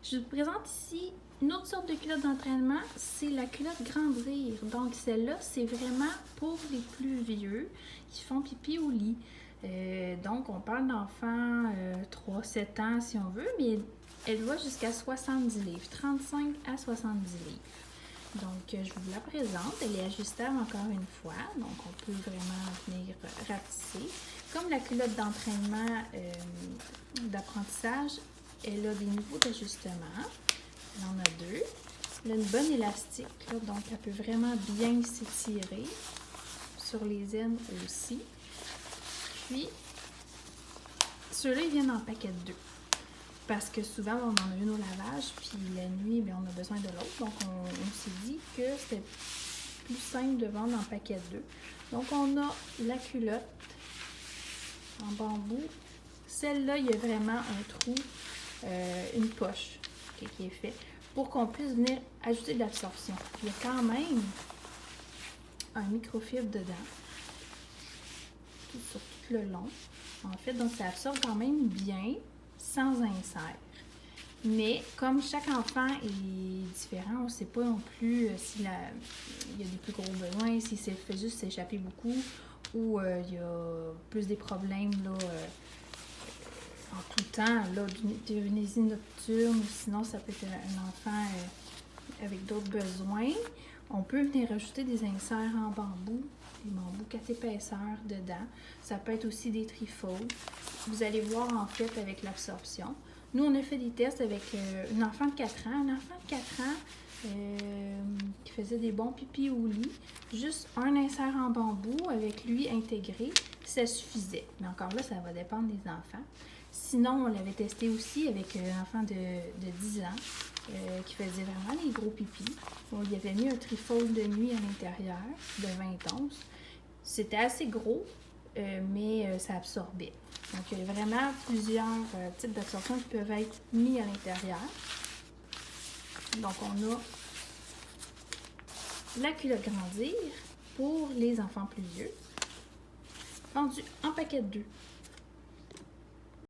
Je vous présente ici une autre sorte de culotte d'entraînement, c'est la culotte grandir. Donc celle-là, c'est vraiment pour les plus vieux qui font pipi au lit. Donc on parle d'enfants 3-7 ans si on veut, mais elle va jusqu'à 70 livres, 35 à 70 livres. Donc je vous la présente, elle est ajustable encore une fois, donc on peut vraiment venir rapetisser. Comme la culotte d'entraînement d'apprentissage, elle a des niveaux d'ajustement. Elle en a deux. Elle a une bonne élastique, là, donc elle peut vraiment bien s'étirer sur les ailes aussi. Puis, ceux-là, ils viennent en paquet de deux. Parce que souvent, on en a une au lavage, puis la nuit, bien, on a besoin de l'autre. Donc, on s'est dit que c'était plus simple de vendre en paquet de deux. Donc, on a la culotte en bambou. Celle-là, il y a vraiment un trou, une poche qui est fait pour qu'on puisse venir ajouter de l'absorption. Il y a quand même un microfibre dedans, sur tout le long. En fait, donc ça absorbe quand même bien, sans insert. Mais comme chaque enfant est différent, on ne sait pas non plus s'il y a des plus gros besoins, s'il fait juste s'échapper beaucoup ou il y a plus des problèmes là, en tout temps, là, d'eurénésie nocturne, ou sinon ça peut être un enfant avec d'autres besoins. On peut venir rajouter des inserts en bambou, des bambous 4 épaisseurs dedans. Ça peut être aussi des trifolds. Vous allez voir en fait avec l'absorption. Nous, on a fait des tests avec une enfant de 4 ans. Un enfant de 4 ans qui faisait des bons pipis au lit. Juste un insert en bambou avec lui intégré, ça suffisait. Mais encore là, ça va dépendre des enfants. Sinon, on l'avait testé aussi avec un enfant de 10 ans qui faisait vraiment des gros pipis. On lui avait mis un trifold de nuit à l'intérieur de 20 onces. C'était assez gros, mais ça absorbait. Donc, il y a vraiment plusieurs types d'absorption qui peuvent être mis à l'intérieur. Donc, on a la culotte grandir pour les enfants plus vieux, vendue en paquet de deux.